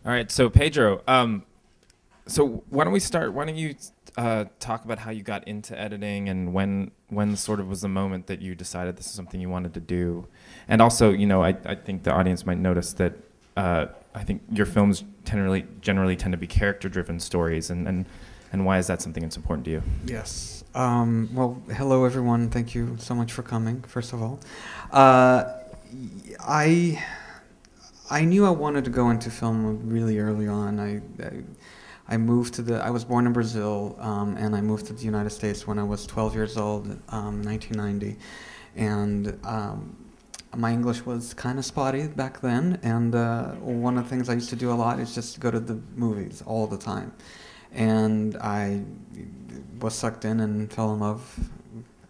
All right, so Pedro, so why don't we start? Why don't you talk about how you got into editing and when sort of was the moment that you decided this is something you wanted to do, and also, I think the audience might notice that I think your films generally tend to be character-driven stories, and why is that something that's important to you? Yes. Well, hello everyone. Thank you so much for coming. First of all, uh, I I knew I wanted to go into film really early on. I moved to the. I was born in Brazil, and I moved to the United States when I was 12 years old, 1990, and my English was kind of spotty back then. And one of the things I used to do a lot is just go to the movies all the time, and I was sucked in and fell in love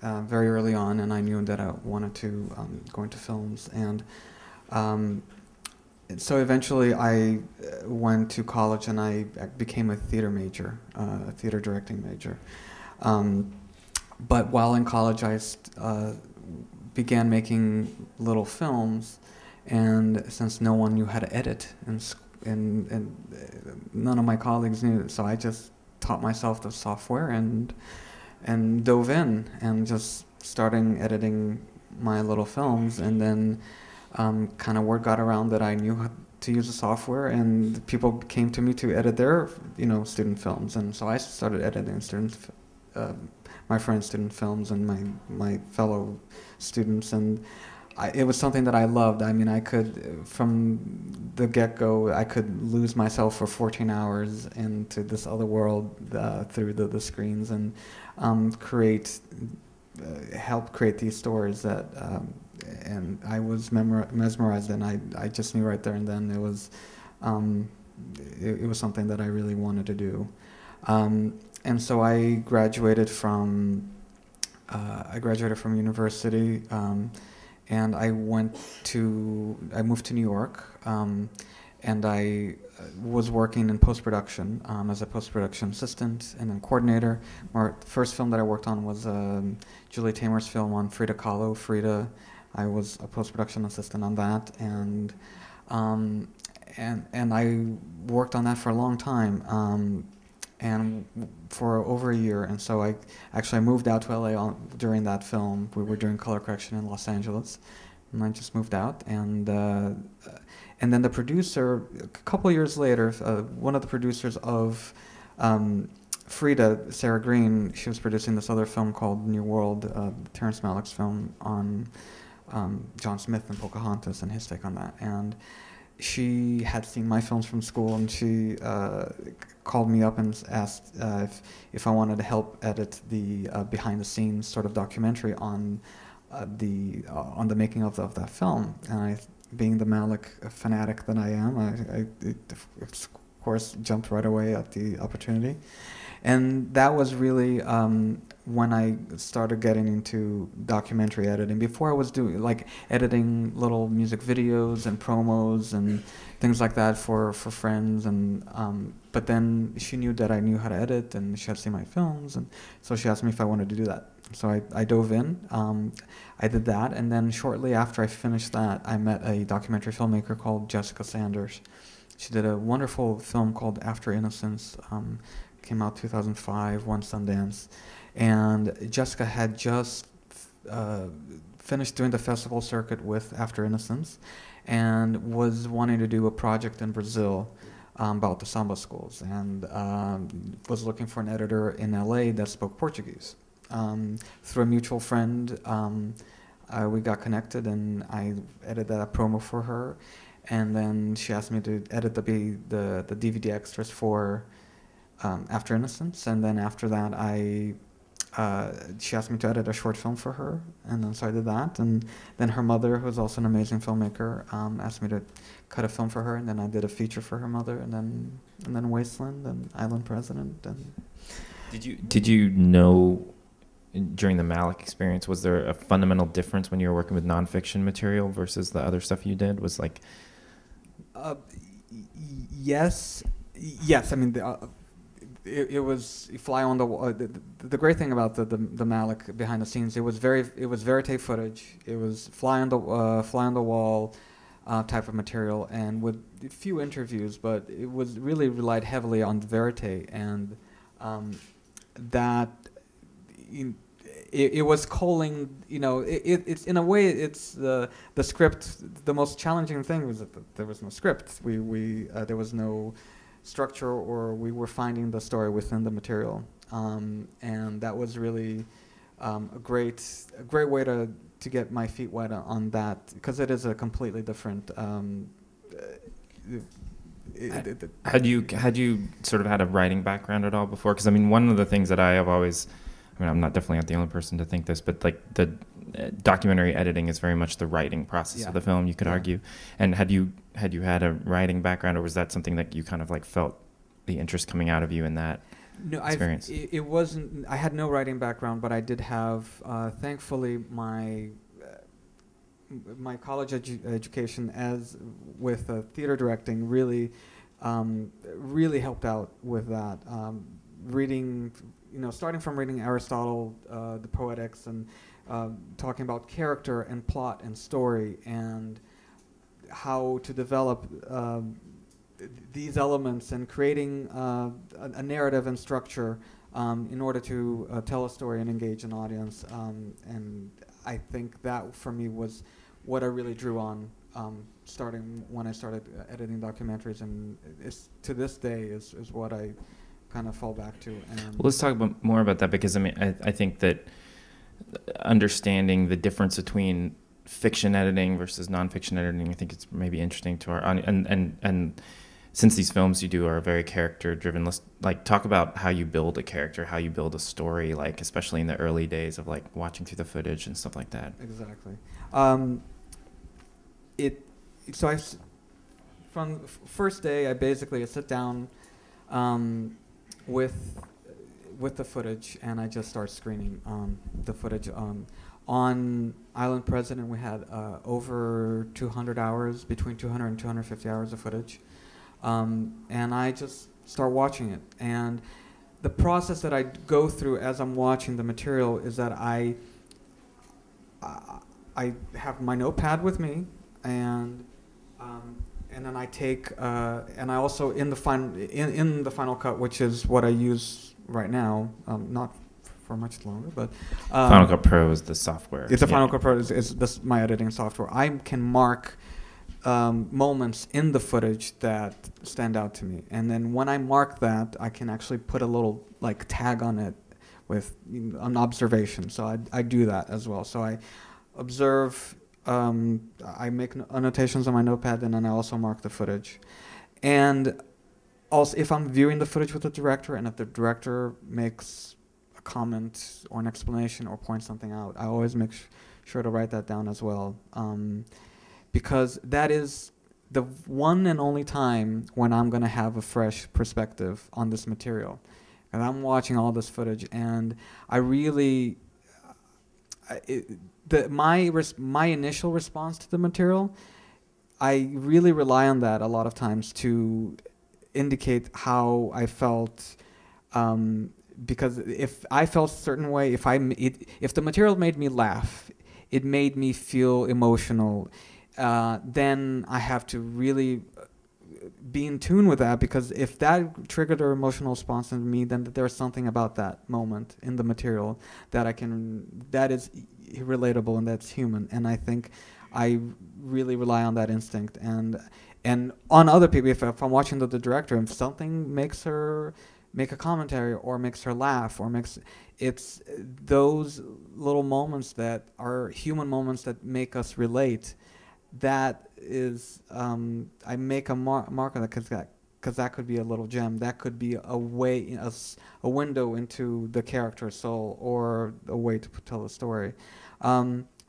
very early on, and I knew that I wanted to go into films. And um, so eventually I went to college and I became a theater major, a theater directing major. Um, but while in college, began making little films, and since no one knew how to edit, and none of my colleagues knew, so I just taught myself the software and dove in and just starting editing my little films, and then kind of word got around that I knew how to use the software, and people came to me to edit their, student films, and so I started editing my friends' student films and my fellow students, and it was something that I loved. I mean, I could, from the get-go, I could lose myself for 14 hours into this other world through the screens, and help create these stories and I was mesmerized, and I just knew right there and then it was something that I really wanted to do. And so I graduated from university, and I moved to New York, and I was working in post-production as a post-production assistant and then coordinator. The first film that I worked on was Julie Taymor's film on Frida Kahlo. Frida, I was a post-production assistant on that, and I worked on that for a long time, and for over a year. And so I moved out to LA during that film. We were doing color correction in Los Angeles, and I just moved out. And then the producer, a couple years later, one of the producers of Frida, Sarah Green, she was producing this other film called New World, Terrence Malick's film on John Smith and Pocahontas and his take on that. And she had seen my films from school, and she called me up and asked if I wanted to help edit the behind-the-scenes sort of documentary on the making of that film. And I, being the Malick fanatic that I am, I of course jumped right away at the opportunity. And that was really when I started getting into documentary editing. Before I was doing editing little music videos and promos and things like that for friends, and but then she knew that I knew how to edit, and she had seen my films, and so she asked me if I wanted to do that. So I dove in. I did that, and then shortly after I finished that, I met a documentary filmmaker called Jessica Sanders. She did a wonderful film called After Innocence. Came out 2005, won Sundance, and Jessica had just finished doing the festival circuit with After Innocence, and was wanting to do a project in Brazil about the samba schools, and was looking for an editor in LA that spoke Portuguese. Through a mutual friend, we got connected, and I edited that promo for her, and then she asked me to edit the DVD extras for After Innocence, and then after that she asked me to edit a short film for her, and then so I did that, and then her mother, who's also an amazing filmmaker, asked me to cut a film for her, and then I did a feature for her mother, and then Wasteland and Island President. And Did you know during the Malick experience, was there a fundamental difference when you were working with nonfiction material versus the other stuff you did? Was yes. I mean, it was fly on the wall. The great thing about the Malick behind the scenes, it was verite footage. It was fly on the wall. type of material, and with a few interviews, but it was really relied heavily on verite, and that it was calling, it's in a way, it's the script. The most challenging thing was that there was no script. There was no structure, or we were finding the story within the material, and that was really a great way to get my feet wet on that, because it is a completely different. Had you sort of had a writing background at all before? Because I mean, one of the things that I have always, I mean, I'm definitely not the only person to think this, but like the documentary editing is very much the writing process of the film, you could argue. And had you had a writing background, or was that something that you kind of like felt the interest coming out of you in that experience? It wasn't. I had no writing background, but I did have, thankfully, my college education as with theater directing really helped out with that. Reading, starting from reading Aristotle, the Poetics, and talking about character and plot and story, and how to develop these elements, and creating a narrative and structure in order to tell a story and engage an audience. And I think that for me was what I really drew on, starting when I started editing documentaries, and to this day is what I kind of fall back to. Well, let's talk more about that, because I mean, I think that understanding the difference between fiction editing versus nonfiction editing, I think it's maybe interesting to our and since these films you do are very character driven, let's like talk about how you build a character, how you build a story, like especially in the early days of like watching through the footage and stuff like that. Exactly. From first day, I sit down with the footage, and I just start screening the footage. On Island President, we had over 200 hours, between 200 and 250 hours of footage, and I just start watching it. And the process that I go through as I'm watching the material is that I have my notepad with me, and then I take and I also in the Final Cut, which is what I use right now, not for much longer, but Final Cut Pro is the software. It's a Final Cut Pro is this my editing software. I can mark moments in the footage that stand out to me, and then when I mark that, I can actually put a little like tag on it with an observation. So I do that as well. So I observe. I make annotations on my notepad, and then I also mark the footage. And also, if I'm viewing the footage with the director, and if the director makes a comment or an explanation or points something out, I always make sure to write that down as well, because that is the one and only time when I'm going to have a fresh perspective on this material. And I'm watching all this footage, and I really... my initial response to the material, I really rely on that a lot of times to indicate how I felt, because if I felt a certain way, if the material made me laugh, it made me feel emotional, then I have to really be in tune with that, because if that triggered an emotional response in me, then there's something about that moment in the material that is relatable and that's human. And I think I really rely on that instinct, and on other people. If I'm watching the director, if something makes her make a commentary or makes her laugh or it's those little moments that are human moments that make us relate. That is, I make a mark on that, because that could be a little gem. That could be a way, a window into the character's soul, or a way to tell a story.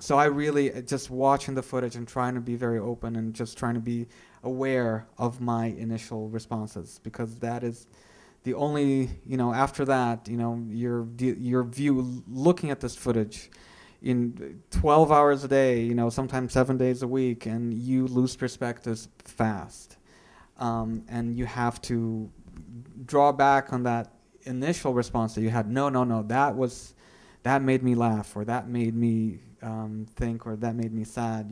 So I really just watching the footage and trying to be very open, and just trying to be aware of my initial responses, because that is the only, after that, your view looking at this footage in 12 hours a day, sometimes 7 days a week, and you lose perspectives fast. And you have to draw back on that initial response that you had. No, that made me laugh, or that made me think, or that made me sad.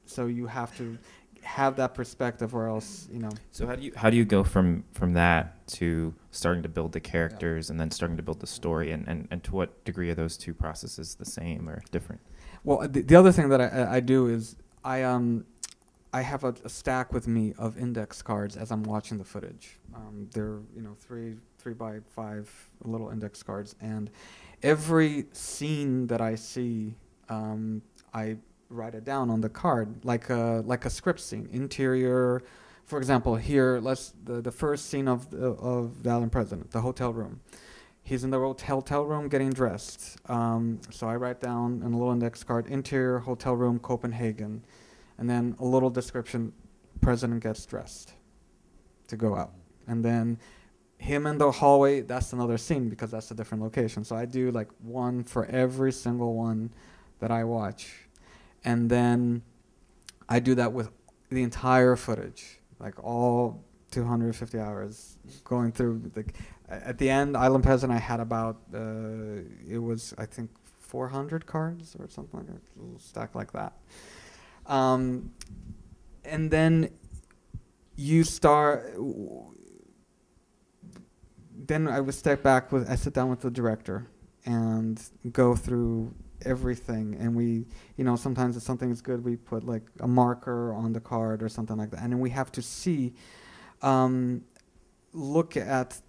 So you have to have that perspective, or else, you know. So how do you go from that to starting to build the characters and then starting to build the story, and to what degree are those two processes the same or different? Well, the other thing that I do is I have a stack with me of index cards as I'm watching the footage. They're, you know, three by five little index cards, and every scene that I see, I write it down on the card like a script scene. Interior, for example, here the first scene of the Island President, the hotel room. He's in the hotel room getting dressed. So I write down in a little index card, interior, hotel room, Copenhagen. And then a little description, president gets dressed to go out. And then him in the hallway, that's another scene because that's a different location. So I do like one for every single one that I watch. And then I do that with the entire footage, like all 250 hours going through. At the end, Island President, I had about, it was, I think, 400 cards or something like that, a little stack like that. And then you start. Then I would step back I sit down with the director and go through everything. And we, you know, sometimes if something is good, we put like a marker on the card or something like that. And then we have to see, look at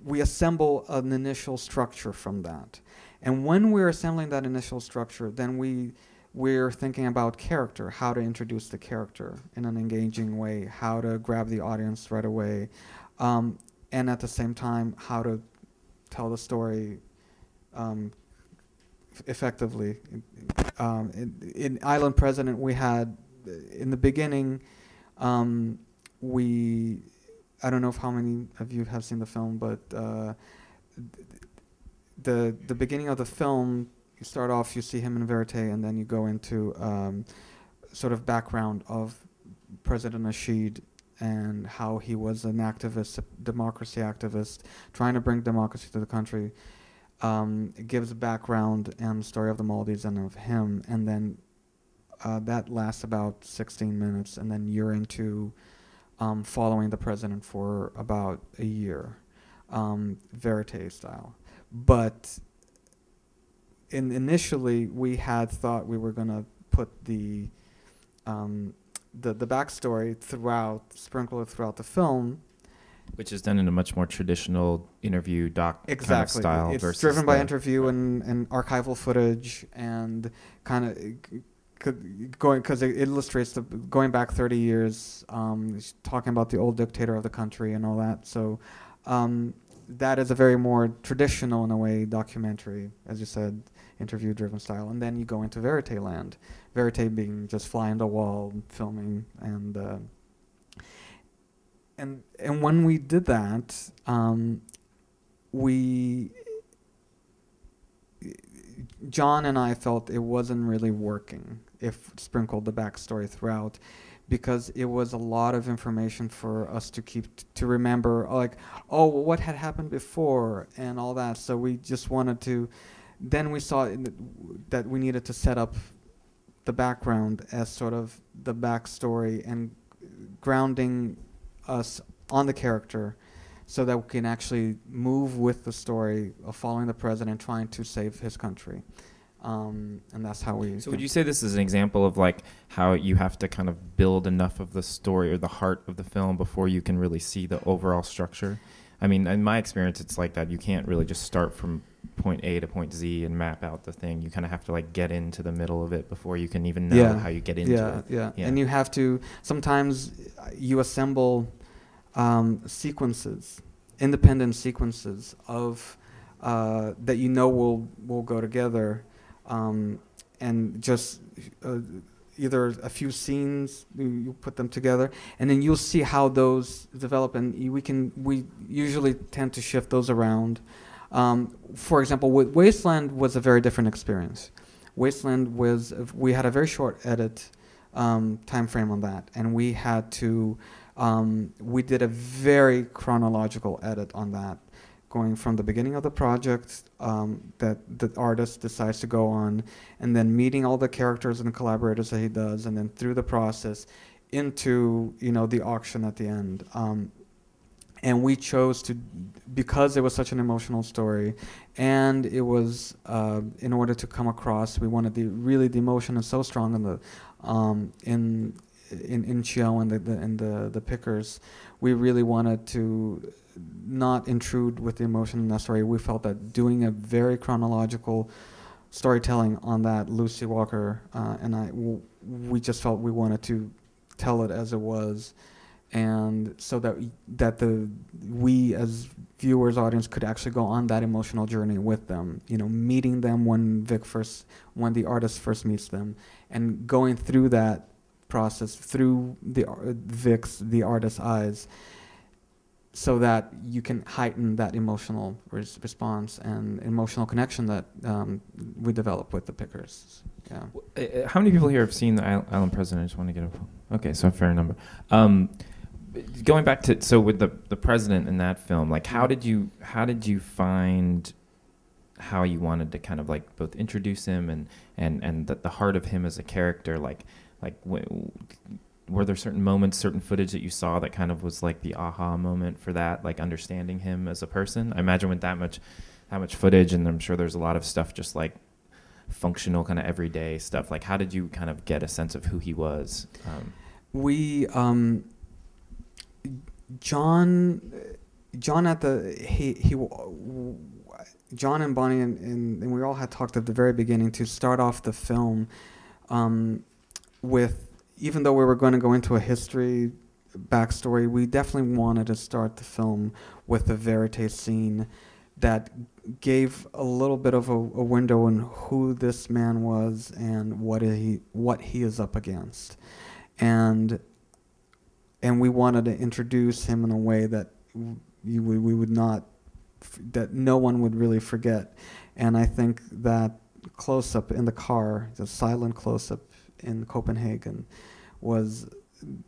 we assemble an initial structure from that. And when we're assembling that initial structure, then we're thinking about character, how to introduce the character in an engaging way, how to grab the audience right away, and at the same time, how to tell the story effectively. In Island President, we had, in the beginning, I don't know if how many of you have seen the film, but the beginning of the film, you start off, you see him in verite, and then you go into sort of background of President Nasheed and how he was an activist, a democracy activist, trying to bring democracy to the country. It gives a background and story of the Maldives and of him, and then that lasts about 16 minutes, and then you're into following the president for about a year, verite style. But initially, we had thought we were going to put the backstory sprinkle it throughout the film. Which is done in a much more traditional interview doc kind of style. It's driven by interview and archival footage and kind of going, because it illustrates going back 30 years, talking about the old dictator of the country and all that. So that is a very more traditional, in a way, documentary, as you said, interview-driven style. And then you go into verite land, verite being just fly on the wall, filming, and when we did that, John and I felt it wasn't really working if sprinkled the backstory throughout, because it was a lot of information for us to keep to remember, like, oh, well, what had happened before and all that. So we just wanted to. Then we saw that we needed to set up the background as sort of the backstory and grounding us on the character, so that we can actually move with the story of following the president trying to save his country. And that's how we... So would you say this is an example of like how you have to kind of build enough of the story or the heart of the film before you can really see the overall structure? I mean, in my experience, it's like that. You can't really just start from point A to point Z and map out the thing. You kind of have to like get into the middle of it before you can even know how you get into it. Yeah. And you have to... Sometimes you assemble sequences, independent sequences of that you know will go together, and just either a few scenes, you put them together, and then you'll see how those develop, and we usually tend to shift those around. For example, with Wasteland was a very different experience. Wasteland we had a very short edit time frame on that, and we had to we did a very chronological edit on that, going from the beginning of the project that the artist decides to go on, and then meeting all the characters and collaborators that he does, and then through the process into, you know, the auction at the end. And we chose to, because it was such an emotional story, and it was in order to come across, we wanted the emotion is so strong in the in Chio and the pickers. We really wanted to not intrude with the emotion in that story. We felt that doing a very chronological storytelling on that, Lucy Walker we just felt we wanted to tell it as it was, and so that we as viewers, audience, could actually go on that emotional journey with them. You know, meeting them when the artist first meets them, and going through that process through the artist's eyes, so that you can heighten that emotional response and emotional connection that we develop with the pickers. Yeah. How many people here have seen the Island President? I just want to get okay, so a fair number. Going back to, so with the president in that film, like how did you find how you wanted to kind of like both introduce him and the heart of him as a character, like were there certain moments, certain footage that you saw that kind of was like the aha moment for that, like understanding him as a person? I imagine with that much footage, and I'm sure there's a lot of stuff just like functional kind of everyday stuff. Like how did you kind of get a sense of who he was? John and Bonnie and we all had talked at the very beginning to start off the film with, even though we were going to go into a history backstory, we definitely wanted to start the film with a verite scene that gave a little bit of a window on who this man was and what he is up against, and we wanted to introduce him in a way that we would not, that no one would really forget. And I think that close-up in the car, the silent close-up in Copenhagen, was,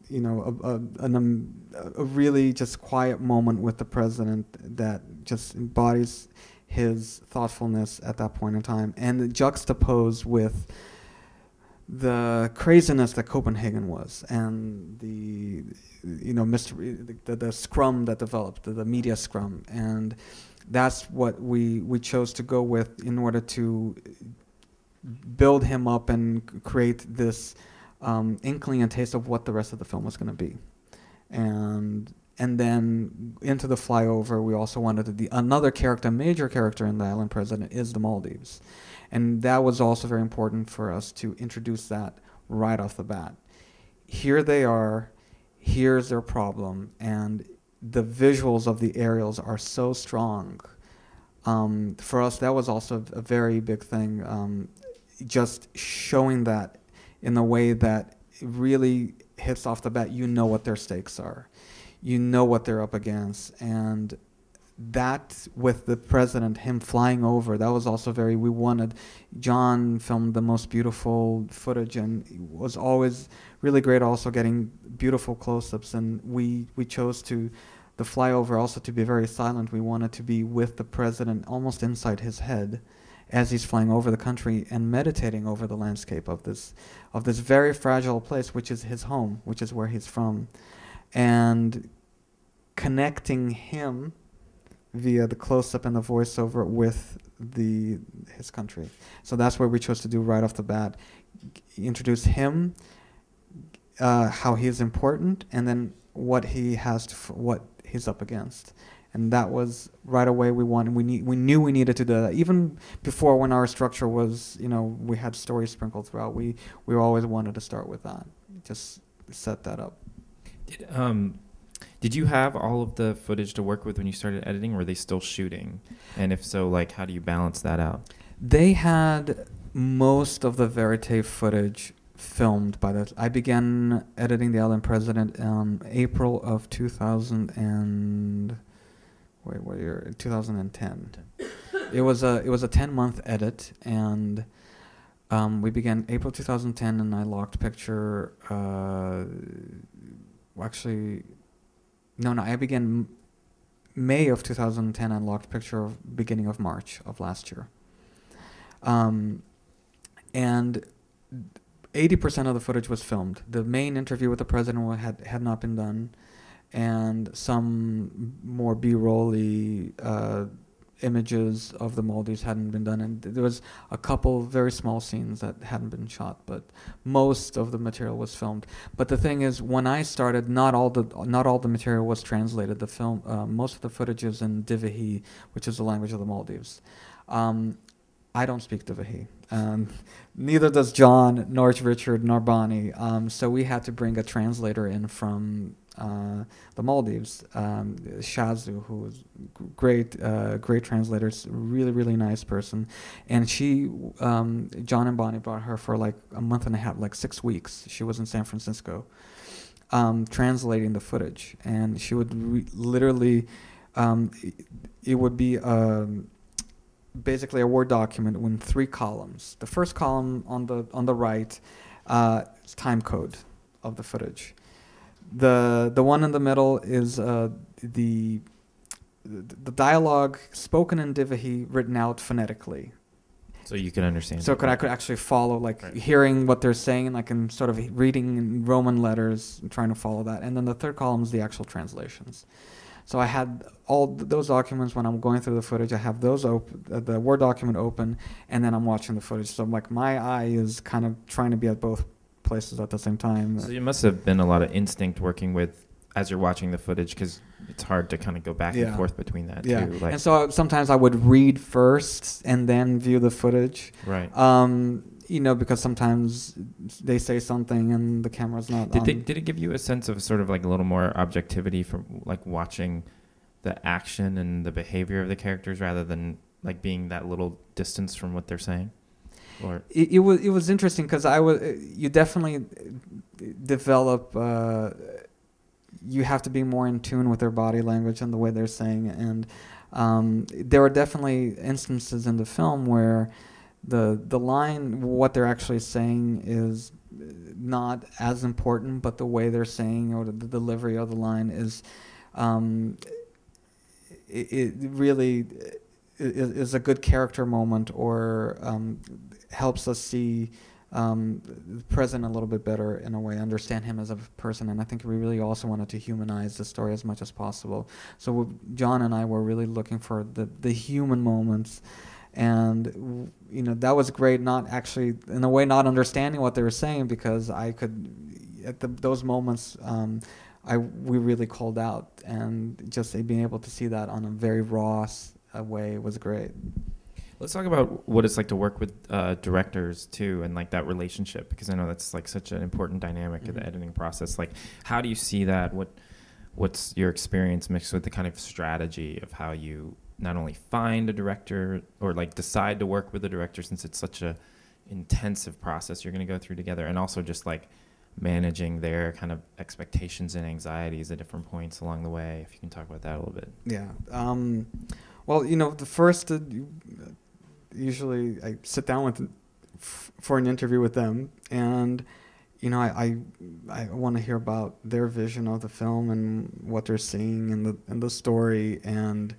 you know, a really just quiet moment with the president that just embodies his thoughtfulness at that point in time, and juxtaposed with the craziness that Copenhagen was, and the, you know, mystery, the scrum that developed, the media scrum, and that's what we chose to go with in order to build him up and create this inkling and taste of what the rest of the film was going to be. And then into the flyover, we also wanted another character, a major character in The Island President is the Maldives. And that was also very important for us to introduce that right off the bat. Here they are, here's their problem, and the visuals of the aerials are so strong. For us, that was also a very big thing, just showing that in a way that it really hits off the bat. You know what their stakes are. You know what they're up against. And that, with the president, him flying over, that was also John filmed the most beautiful footage, and it was always really great also getting beautiful close-ups. And we chose the flyover also to be very silent. We wanted to be with the president almost inside his head as he's flying over the country and meditating over the landscape of this very fragile place, which is his home, which is where he's from, and connecting him via the close-up and the voiceover with his country. So that's what we chose to do right off the bat. Introduce him, how he is important, and then what he has what he's up against. And that was right away we knew we needed to do that. Even before, when our structure was, you know, we had stories sprinkled throughout, we always wanted to start with that. Just set that up. Did you have all of the footage to work with when you started editing, or were they still shooting? And if so, like, how do you balance that out? They had most of the verite footage filmed by that. I began editing The Island President in April of 2010. It was a 10-month edit, and we began April 2010, and I locked picture. I began May of 2010 unlocked picture of beginning of March of last year. And 80% of the footage was filmed. The main interview with the president had not been done, and some more B-roll-y images of the Maldives hadn't been done, and there was a couple very small scenes that hadn't been shot, but most of the material was filmed. But the thing is, when I started, not all the material was translated. The film, most of the footage is in Divahi, which is the language of the Maldives. I don't speak Divahi. Neither does John, nor Richard, nor Bonnie. So we had to bring a translator in from the Maldives, Shazu, who was great translator, really, really nice person. And she, John and Bonnie brought her for like a month and a half, like 6 weeks. She was in San Francisco, translating the footage. And she would literally, it would be basically a Word document with 3 columns. The first column on the right is time code of the footage. The one in the middle is the dialogue spoken in Divahi, written out phonetically. So you can understand. So I could actually follow, like hearing what they're saying, like in sort of reading in Roman letters, and trying to follow that. And then the third column is the actual translations. So I had all those documents when I'm going through the footage. I have those open, the Word document open, and then I'm watching the footage. So like my eye is kind of trying to be at both places at the same time. So you must have been a lot of instinct working with as you're watching the footage, because it's hard to kind of go back and forth between that too. Like, and so sometimes I would read first and then view the footage. Right. Because sometimes they say something and the camera's not on. Did it give you a sense of sort of like a little more objectivity from like watching the action and the behavior of the characters rather than like being that little distance from what they're saying? Or it was interesting because you definitely develop. You have to be more in tune with their body language and the way they're saying it. And there are definitely instances in the film where the line, what they're actually saying, is not as important, but the way they're saying or the delivery of the line is, it really is a good character moment, or helps us see the president a little bit better in a way, understand him as a person. And I think we really also wanted to humanize the story as much as possible. So John and I were really looking for the human moments. And that was great, not actually in a way not understanding what they were saying, because I could at those moments we really called out, and just being able to see that on a very raw way was great. Let's talk about what it's like to work with directors too, and like that relationship, because I know that's like such an important dynamic of the editing process. Like, how do you see that? What's your experience mixed with the kind of strategy of how you not only find a director or like decide to work with a director, since it's such a intensive process you're going to go through together, and also just like managing their kind of expectations and anxieties at different points along the way? If you can talk about that a little bit. Yeah. Well, the first, usually I sit down for an interview with them, and I want to hear about their vision of the film and what they're seeing and the story, and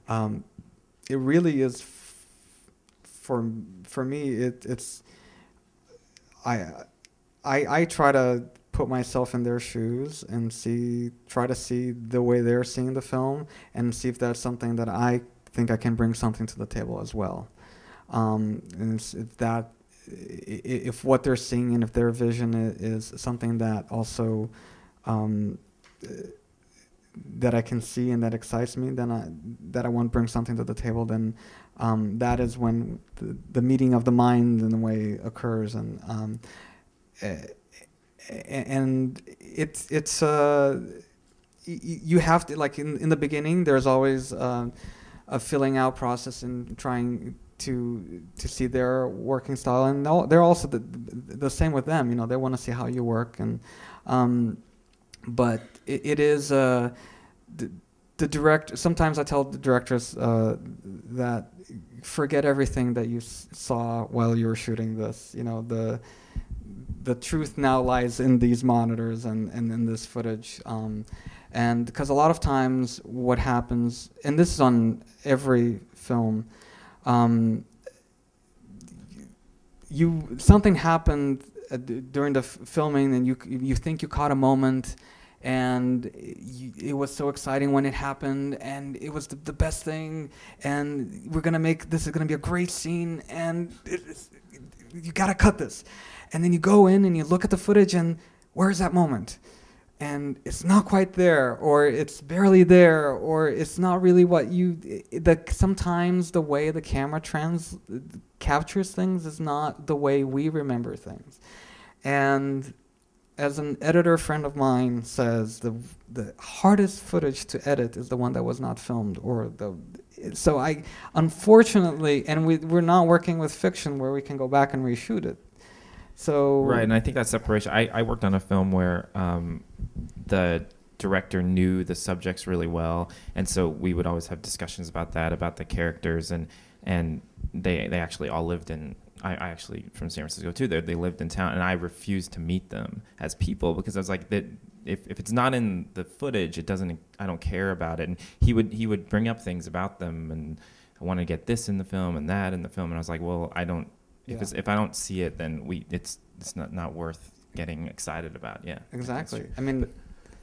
it really is for me. It's I try to put myself in their shoes and try to see the way they're seeing the film, and see if that's something that I think I can bring something to the table as well. And if what they're seeing and if their vision is something that also that I can see and that excites me, then I want to bring something to the table, then that is when the meeting of the mind in a way occurs. And it's you have to, like in the beginning, there's always a filling out process and trying to see their working style, and they're also the same with them. They want to see how you work, and but it is the director. Sometimes I tell the directors that forget everything that you saw while you were shooting this. The truth now lies in these monitors and in this footage. And because a lot of times what happens, and this is on every film, um, something happened during the filming, and you think you caught a moment, and it was so exciting when it happened, and it was the best thing, and this is gonna be a great scene, and you gotta cut this, and then you go in and you look at the footage, and where's that moment? And it's not quite there, or it's barely there, or it's not really what sometimes the way the camera captures things is not the way we remember things. And as an editor friend of mine says, the hardest footage to edit is the one that was not filmed, so I, unfortunately, and we're not working with fiction where we can go back and reshoot it. So right, and I think that separation. I worked on a film where the director knew the subjects really well, and so we would always have discussions about that, about the characters, and they actually all lived in. I actually from San Francisco too. They lived in town, and I refused to meet them as people because I was like that. If it's not in the footage, it doesn't. I don't care about it. And he would bring up things about them, and I want to get this in the film and that in the film, and I was like, well, I don't. If I don't see it, then it's not worth getting excited about. Yeah, exactly. I mean,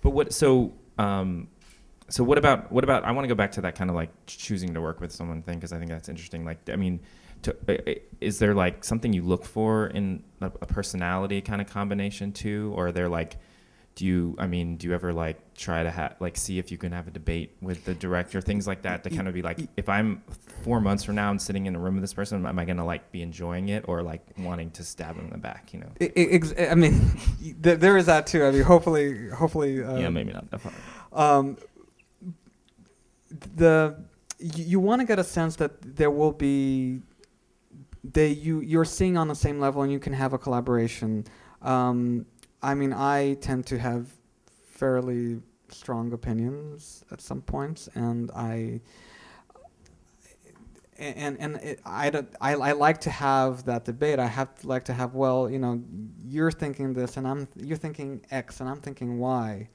but what? So what about? I want to go back to that kind of like choosing to work with someone thing because I think that's interesting. Like, I mean, is there like something you look for in a personality kind of combination too, or are there like? Do you ever like try to see if you can have a debate with the director, things like that, to kind of be like, if I'm 4 months from now and sitting in a room with this person, am I going to like be enjoying it or like wanting to stab him in the back, you know? I mean, there is that too. I mean, hopefully. Yeah, maybe not that far. You want to get a sense that there will be, you're seeing on the same level and you can have a collaboration. I mean, I tend to have fairly strong opinions at some points, and I like to have that debate. Like to have, well, you know, you're thinking this, and you're thinking X, and I'm thinking Y,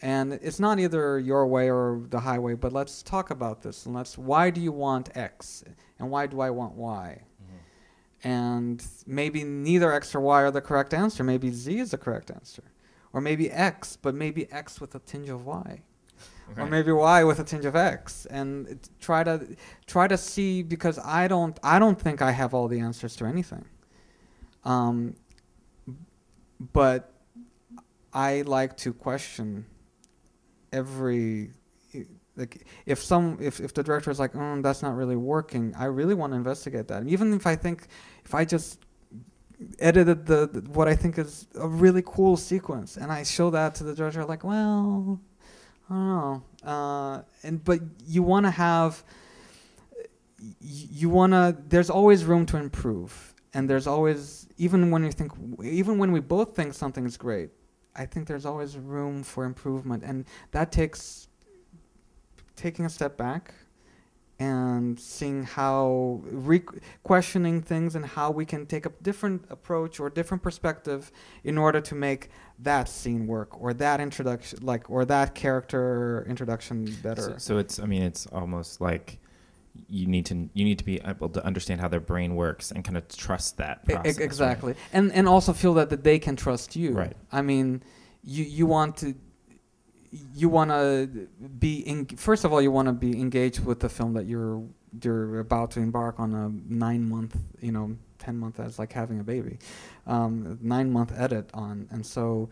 and it's not either your way or the highway, but let's talk about this, and why do you want X, and why do I want Y? And maybe neither X or Y are the correct answer. Maybe Z is the correct answer. Or maybe X, but maybe X with a tinge of Y. Okay. Or maybe Y with a tinge of X. And try to see, because I don't think I have all the answers to anything. But I like to question every... Like if the director is like, oh, that's not really working, I really want to investigate that. And even if I just edited what I think is a really cool sequence, and I show that to the director, like, well, I don't know. But you want to have, there's always room to improve, and there's always, even when we both think something's great, I think there's always room for improvement, and that takes taking a step back and seeing how questioning things and how we can take a different approach or different perspective in order to make that scene work or that introduction, or that character introduction better. So it's almost like you need to be able to understand how their brain works and kind of trust that process. Exactly, right? and also feel that they can trust you. Right. I mean, you want to be first of all, you want to be engaged with the film that you're about to embark on a 9-month, 10-month, as like having a baby, 9-month edit on. And so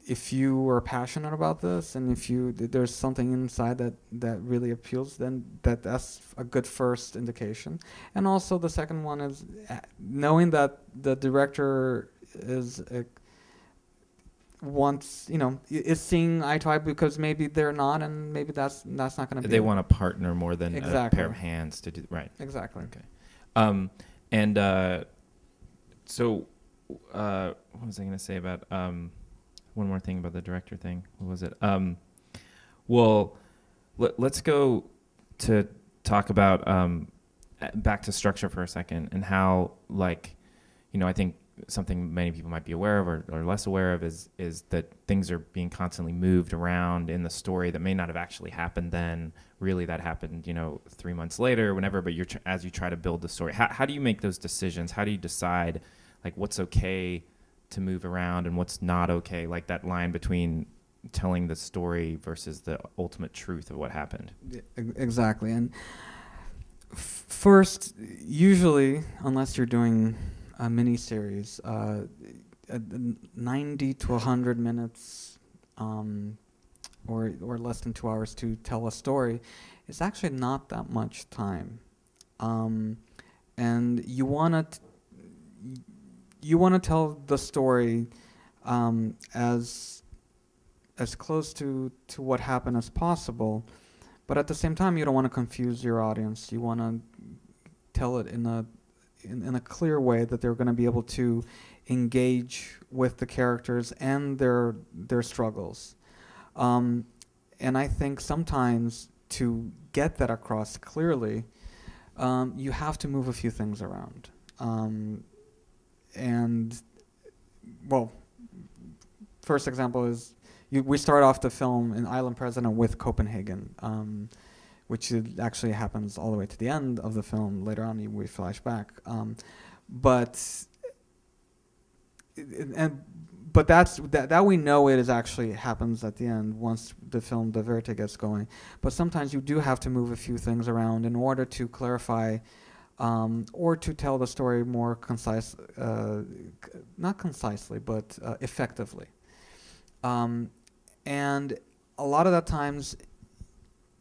if you are passionate about this, and if there's something inside that really appeals, then that's a good first indication. And also the second one is knowing that the director is is seeing eye to eye, because maybe they're not, and maybe that's not going to be. They want a partner more than a pair of hands to do. Right. Exactly. Okay. So what was I going to say about one more thing about the director thing? What was it? Well, let's go to talk about back to structure for a second, and how, like, I think something many people might be aware of or less aware of is that things are being constantly moved around in the story that may not have actually happened then. Really, that happened, 3 months later, whenever. But as you try to build the story, how do you make those decisions? How do you decide, like, what's okay to move around and what's not okay? Like that line between telling the story versus the ultimate truth of what happened. Exactly. And first, usually, unless you're doing a mini series, 90 to 100 minutes or less than 2 hours to tell a story is actually not that much time. And you want to tell the story as close to what happened as possible, but at the same time you don't want to confuse your audience. You want to tell it in a clear way that they're going to be able to engage with the characters and their struggles. And I think sometimes to get that across clearly, you have to move a few things around. And, well, first example is we start off the film in Island President with Copenhagen, which actually happens all the way to the end of the film. Later on, we flash back. But that we know it is actually happens at the end once the film De Verte gets going. But sometimes you do have to move a few things around in order to clarify or to tell the story more concise, not concisely, but effectively. And a lot of the times,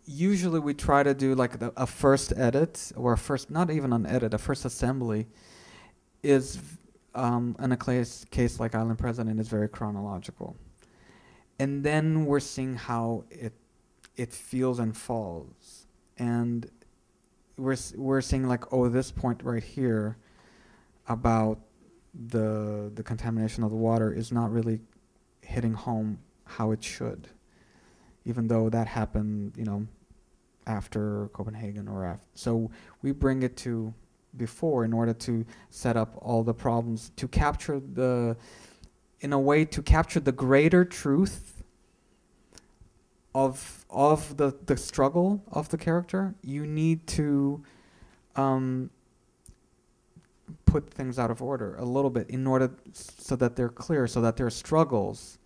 usually we try to do like a first edit or not even an edit, a first assembly is in a case like Island President is very chronological. And then we're seeing how it feels and falls. And we're seeing like, oh, this point right here about the contamination of the water is not really hitting home how it should, even though that happened, after Copenhagen or after. So we bring it to before in order to set up all the problems, to capture the greater truth of the struggle of the character. You need to put things out of order a little bit in order so that they're clear, so that their struggles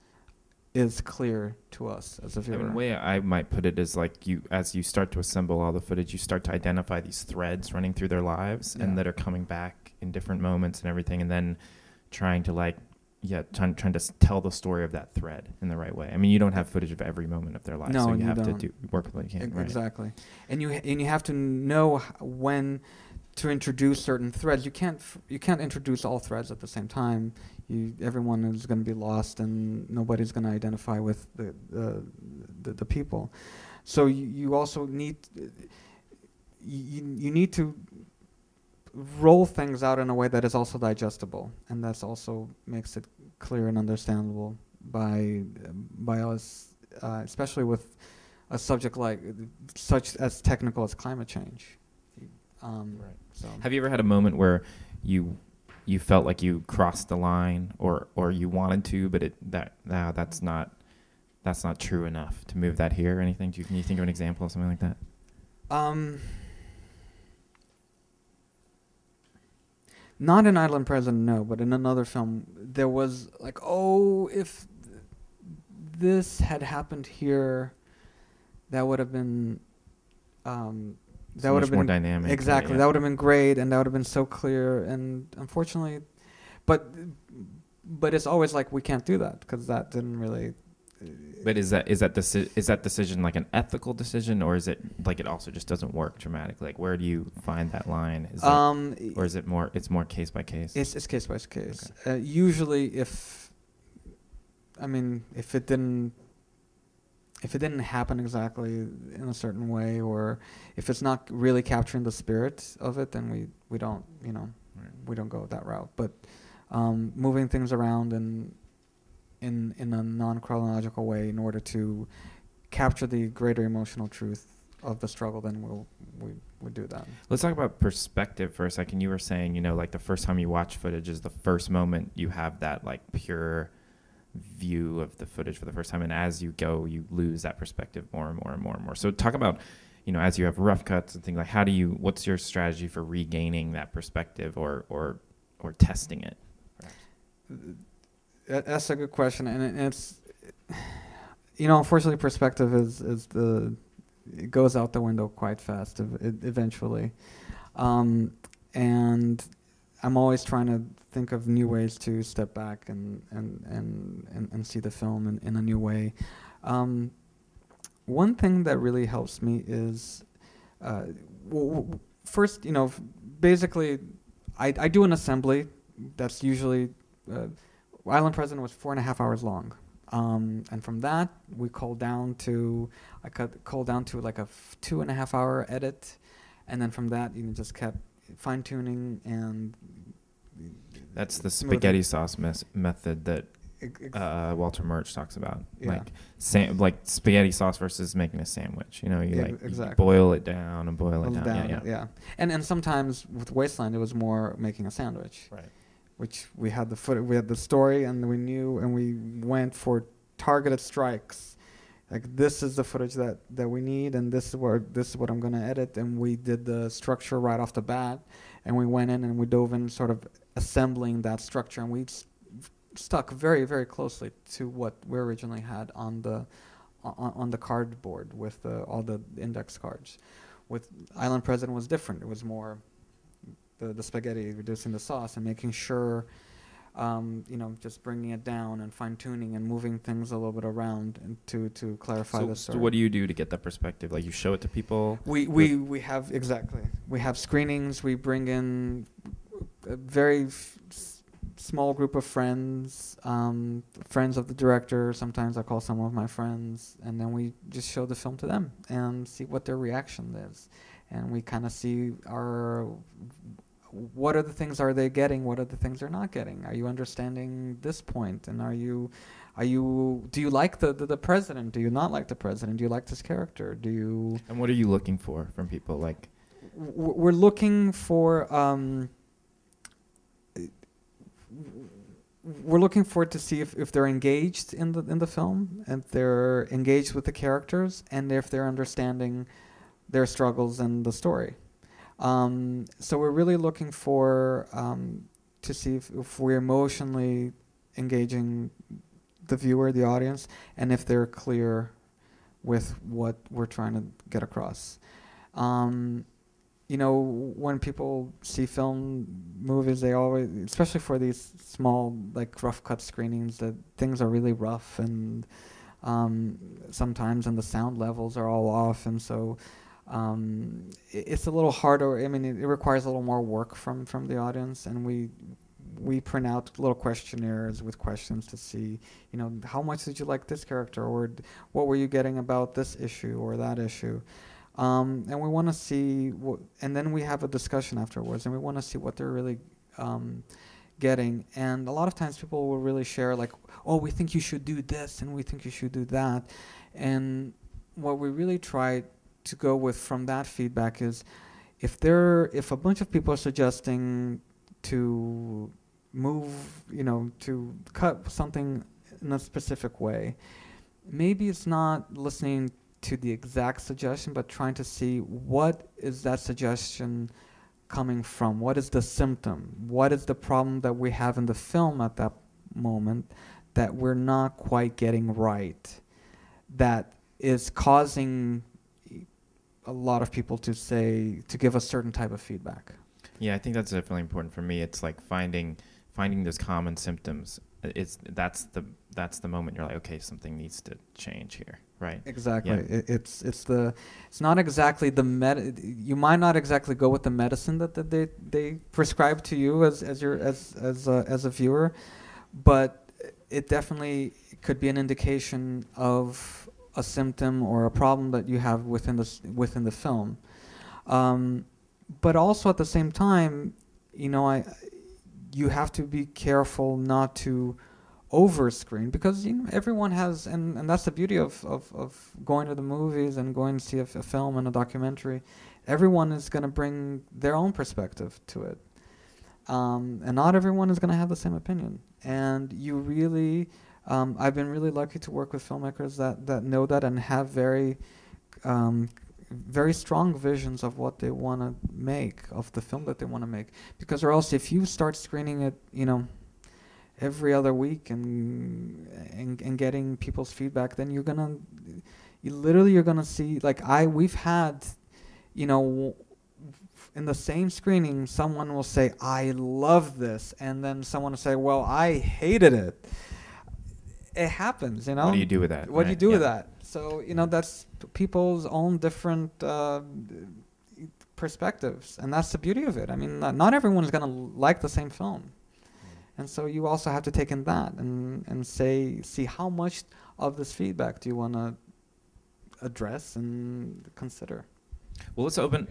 is clear to us as a viewer. The way I might put it is like as you start to assemble all the footage, you start to identify these threads running through their lives and that are coming back in different moments and everything, and then trying to trying to tell the story of that thread in the right way. I mean, you don't have footage of every moment of their life, so you have to work with what you can. Exactly. And you have to know when to introduce certain threads. You can't introduce all threads at the same time. Everyone is going to be lost, and nobody's going to identify with the people. So you also need you need to roll things out in a way that is also digestible, and that's also makes it clear and understandable by us, especially with a subject such as technical as climate change. Right. So, have you ever had a moment where you felt like you crossed the line, or you wanted to, but that's not true enough to move that here or anything? Can you think of an example of something like that? Not in Island President, no, but in another film, there was like, oh, if this had happened here, that would have been that would have been more dynamic. Exactly, that would have been great, and that would have been so clear. And unfortunately, but it's always like we can't do that because that didn't really. But is that decision like an ethical decision, or is it like it also just doesn't work dramatically? Like, where do you find that line? Or is it more? It's more case by case. It's case by case. Okay. Usually, if it didn't happen exactly in a certain way, or if it's not really capturing the spirit of it, then we don't we don't go that route. But moving things around and in a non-chronological way in order to capture the greater emotional truth of the struggle, then we do that. Let's talk about perspective for a second. You were saying, you know, like the first time you watch footage is the first moment you have that like pure view of the footage for the first time, and as you go, you lose that perspective more and more and more and more. So talk about, you know, as you have rough cuts and things, like what's your strategy for regaining that perspective or testing it? That's a good question, and it's, you know, unfortunately, perspective it goes out the window quite fast eventually, and I'm always trying to think of new ways to step back and see the film in a new way. One thing that really helps me is, first, you know, basically, I do an assembly that's usually, Island President was 4.5 hours long. And from that, we call down to like a 2.5 hour edit. And then from that, you know, just kept fine tuning and. That's the spaghetti sauce method that Walter Murch talks about. Yeah. Like spaghetti sauce versus making a sandwich. You know, you exactly. You boil it down and boil it down. Yeah. And sometimes with Wasteland, it was more making a sandwich. Right. Which we had we had the story, and we knew, and we went for targeted strikes. Like, this is the footage that we need, and this is what I'm gonna edit. And we did the structure right off the bat, and we went in and we dove in, sort of assembling that structure, and we stuck very, very closely to what we originally had on the cardboard with all the index cards. With Island President was different. It was more the spaghetti, reducing the sauce and making sure, you know, just bringing it down and fine tuning and moving things a little bit around and to clarify the story. So what do you do to get that perspective? Like, you show it to people? We have, exactly. We have screenings. We bring in a very small group of friends, friends of the director. Sometimes I call some of my friends, and then we just show the film to them and see what their reaction is. And we kind of see what are the things are they getting? What are the things they're not getting? Are you understanding this point? And do you like the president? Do you not like the president? Do you like this character? And what are you looking for from people? Like, we're looking for to see if they're engaged in the film, and if they're engaged with the characters, and if they're understanding their struggles and the story. So we're really looking for to see if we're emotionally engaging the viewer, the audience, and if they're clear with what we're trying to get across. You know, when people see film movies, they always, especially for these small, like, rough cut screenings, that things are really rough, and sometimes, and the sound levels are all off, and so it's a little harder. I mean, it requires a little more work from the audience, and we print out little questionnaires with questions to see, you know, how much did you like this character, or what were you getting about this issue or that issue. And we want to see and then we have a discussion afterwards, and we want to see what they're really getting. And a lot of times people will really share, like, oh, we think you should do this, and we think you should do that. And what we really try to go with from that feedback is, if a bunch of people are suggesting to move, you know, to cut something in a specific way, maybe it's not listening to the exact suggestion, but trying to see what is that suggestion coming from. What is the symptom? What is the problem that we have in the film at that moment that we're not quite getting right, that is causing a lot of people to give a certain type of feedback? Yeah, I think that's definitely important for me. It's like finding those common symptoms. That's the moment you're like, okay, something needs to change here, right? Exactly. Yeah. It's not exactly you might not exactly go with the medicine that they prescribe to you as a viewer, but it definitely could be an indication of a symptom or a problem that you have within the film. But also at the same time, you know, you have to be careful not to over screen, because everyone has, and that's the beauty of going to the movies and going to see a film and a documentary. Everyone is going to bring their own perspective to it, and not everyone is going to have the same opinion. And you really, I've been really lucky to work with filmmakers that know that and have very strong visions of what they want to make, of the film that they want to make. Because or else, if you start screening it, every other week and getting people's feedback, then you're gonna see, like we've had, in the same screening, someone will say, I love this, and then someone will say, well, I hated it. It happens, What do you do with that? What do you do with that? So, that's people's own different perspectives, and that's the beauty of it. I mean, not everyone is going to like the same film. And so you also have to take in that and see how much of this feedback do you want to address and consider. Well, let's open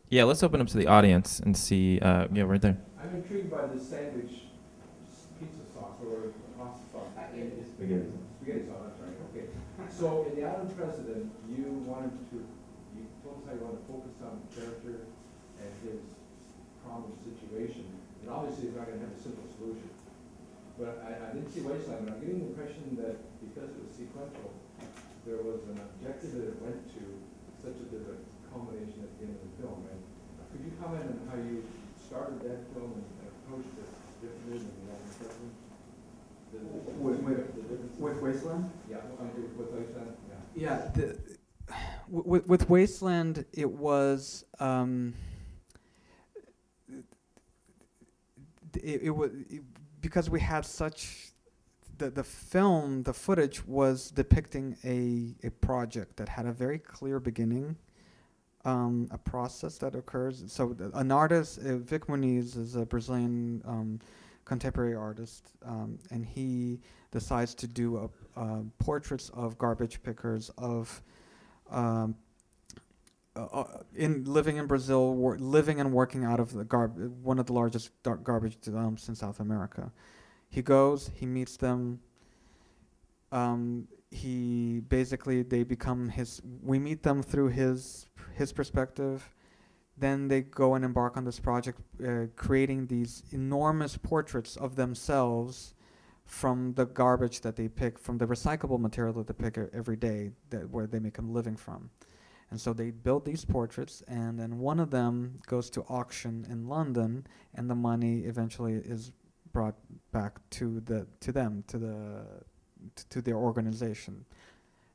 up to the audience and see. Right there. I'm intrigued by this sandwich pizza sauce or pasta sauce. Spaghetti sauce, that's right. Okay. So in The Island President, you told us how you wanted to focus on the character and his problem situation. And obviously, it's not going to have a simple solution. But I didn't see Wasteland, and I'm getting the impression that because it was sequential, there was an objective that it went to, such that there's a culmination at the end of the film. And could you comment on how you started that film and approached it differently than The Island President? With Wasteland? Yeah, with Wasteland. Yeah. With Wasteland, it was. Because we had such the footage was depicting a project that had a very clear beginning, a process that occurs. So an artist, Vic Muniz, is a Brazilian contemporary artist, and he decides to do portraits of garbage pickers living in Brazil, living and working out of one of the largest garbage dumps in South America. He goes, he meets them. They become we meet them through his perspective. Then they go and embark on this project, creating these enormous portraits of themselves from the garbage that they pick, from the recyclable material that they pick every day, where they make a living from. And so they build these portraits, and then one of them goes to auction in London, and the money eventually is brought back to their organization.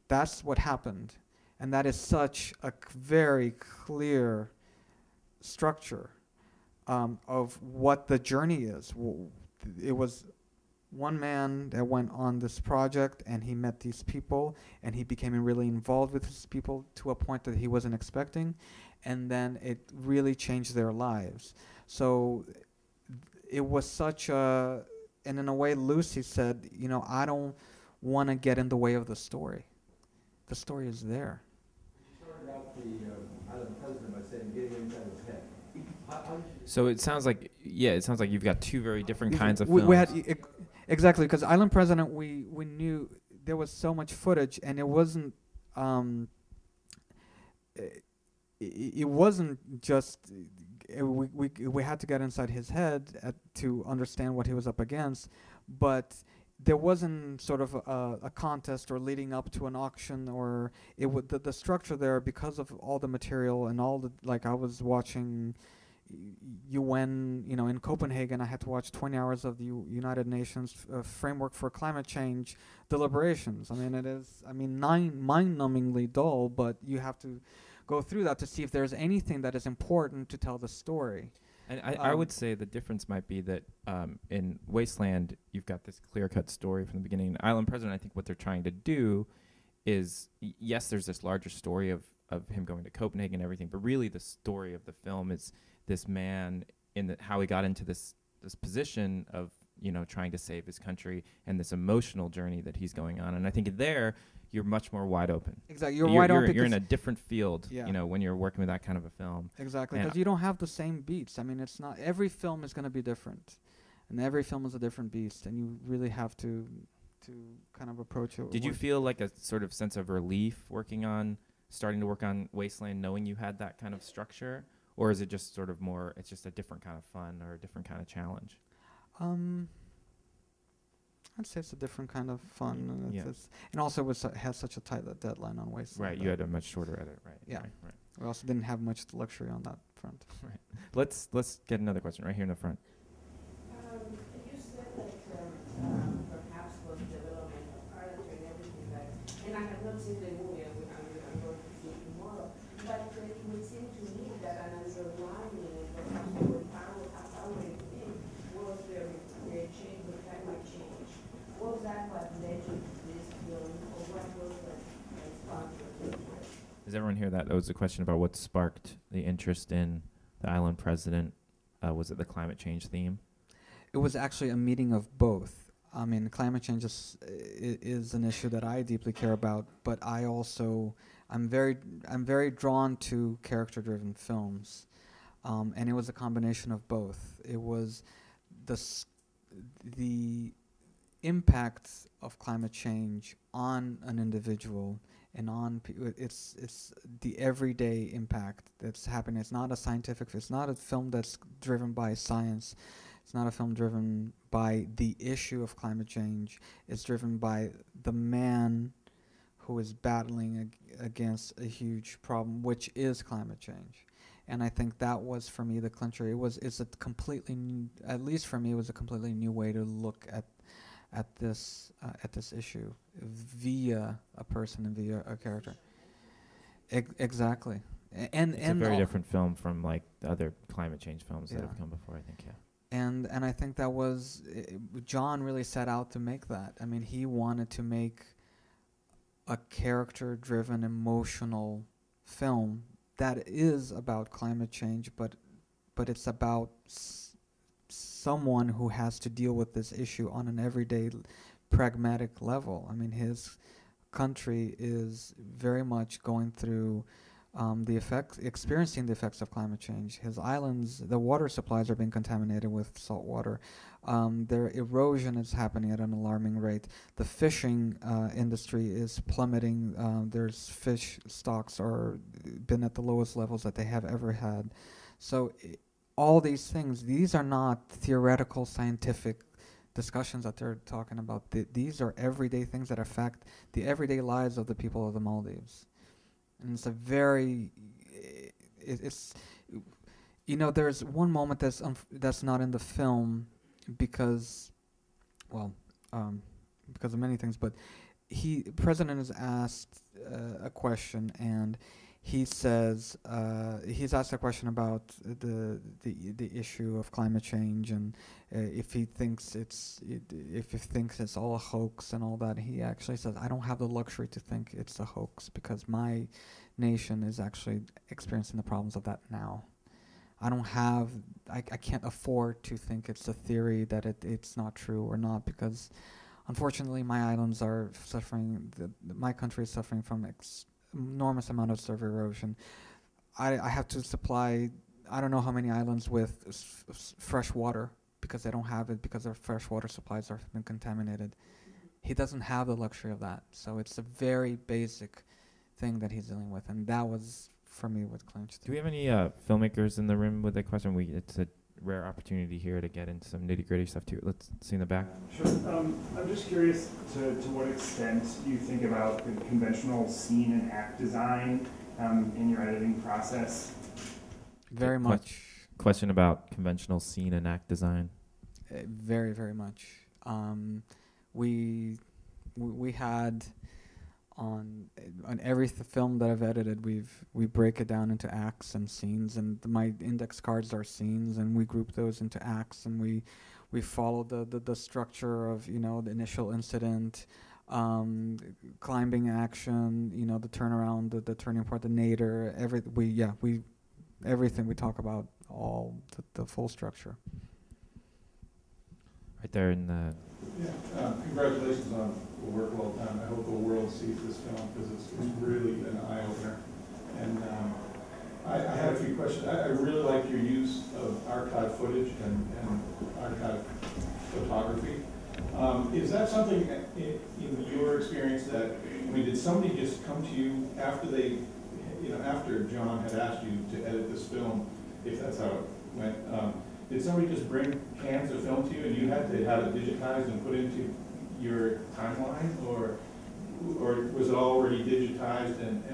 That's what happened, and that is such a very clear structure of what the journey is. It was one man that went on this project, and he met these people, and he became really involved with these people to a point that he wasn't expecting, and then it really changed their lives. So it was such a, and in a way Lucy said, I don't want to get in the way of the story. The story is there. You started out the Island President by saying getting inside his head. So it sounds like you've got two very different kinds of films. Exactly, because Island President, we knew there was so much footage, and it wasn't it wasn't just we had to get inside his head to understand what he was up against, but there wasn't sort of a contest or leading up to an auction, or the structure there, because of all the material and all the, like, I was watching UN, in Copenhagen, I had to watch 20 hours of the United Nations framework for climate change deliberations. I mean, it is, mind-numbingly dull, but you have to go through that to see if there's anything that is important to tell the story. And I would say the difference might be that in Wasteland, you've got this clear-cut story from the beginning. In Island President, I think what they're trying to do is, yes, there's this larger story of him going to Copenhagen and everything, but really the story of the film is this man how he got into this position of trying to save his country, and this emotional journey that he's going on. And I think there you're much more wide open. Exactly, you're wide open. You're in a different field, when you're working with that kind of a film. Exactly, because you don't have the same beats. I mean, it's not every film is going to be different. and every film is a different beast, and you really have to kind of approach it. Did you feel like a sort of sense of relief starting to work on Wasteland, knowing you had that kind of structure? Or is it just sort of more, it's just a different kind of fun or a different kind of challenge? I'd say it's a different kind of fun, and Yeah. and also it has such a tight deadline on Wasteland. Right, you had a much shorter edit, right? Yeah. Right. We also didn't have much luxury on that front. Right. Let's get another question right here in the front. You said that perhaps was development of character and everything that, and I have not seen the movie, I'm going to see it tomorrow, but it would seem to me that an underlying, perhaps empowering thing was the change, the climate change. Was that what led you to this film, or what was the sponsor? Does everyone hear that? That was a question about what sparked the interest in the island president. Was it the climate change theme? It was actually a meeting of both. I mean, climate change is an issue that I deeply care about, but I'm very drawn to character-driven films, and it was a combination of both. It was the impact of climate change on an individual and on it's the everyday impact that's happening. It's not a film that's driven by science. It's not a film driven by the issue of climate change. It's driven by the man who is battling against a huge problem, which is climate change. And I think that was, for me, the clincher. It's a completely new, at least for me, it was a completely new way to look at this issue via a person and via a character. Exactly. And it's a very different film from like the other climate change films that have come before, I think. Yeah. And I think that was John really set out to make that. I mean, he wanted to make a character-driven, emotional film that is about climate change, but it's about someone who has to deal with this issue on an everyday, pragmatic level. I mean, his country is very much going through experiencing the effects of climate change. His islands, the water supplies are being contaminated with salt water. Their erosion is happening at an alarming rate. The fishing industry is plummeting. There's fish stocks are been at the lowest levels that they have ever had. So all these things, these are not theoretical scientific discussions that they're talking about. These are everyday things that affect the everyday lives of the people of the Maldives. And it's a very, it's there's one moment that's not in the film because of many things, but the president is asked a question, and he says he's asked a question about the issue of climate change, and if he thinks it's all a hoax and all that. He actually says, I don't have the luxury to think it's a hoax because my nation is actually experiencing the problems of that now. I can't afford to think it's a theory that it's not true or not, because unfortunately my islands are suffering, my country is suffering from enormous amount of surf erosion. I have to supply, I don't know how many islands with fresh water because they don't have it, because their fresh water supplies have been contaminated. He doesn't have the luxury of that. So it's a very basic thing that he's dealing with, and that was, for me, what clinched. Do we have any filmmakers in the room with a question? It's a rare opportunity here to get into some nitty-gritty stuff too. Let's see in the back. Sure. I'm just curious to what extent you think about the conventional scene and act design in your editing process. Very much. Question about conventional scene and act design. Very, very much. We had on every film that I've edited, we break it down into acts and scenes, and my index cards are scenes, and we group those into acts, and we follow the structure of the initial incident, climbing action, the turnaround, the turning point, the nadir, everything we talk about, all the full structure. Right there in the... Yeah, congratulations on the work well done. I hope the world sees this film because it's really an eye-opener. And I had a few questions. I really like your use of archive footage and archive photography. Is that something in your experience that, I mean, did somebody just come to you after they, after John had asked you to edit this film, if that's how it went, did somebody just bring cans of film to you and you had to have it digitized and put into your timeline, or was it already digitized and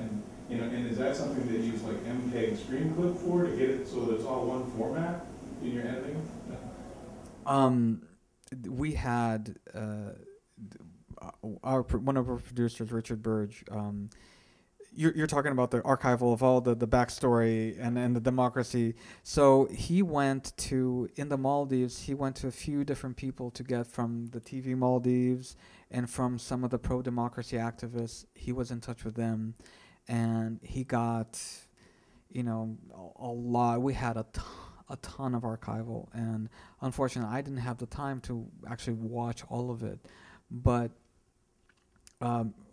is that something that you use like MPEG Screen Clip for to get it so that it's all one format in your editing? We had one of our producers, Richard Burge. You're talking about the archival of all the backstory and the democracy. So he went in the Maldives, he went to a few different people to get from the TV Maldives and from some of the pro-democracy activists. He was in touch with them, and he got, a lot. We had a ton of archival, and unfortunately I didn't have the time to actually watch all of it, but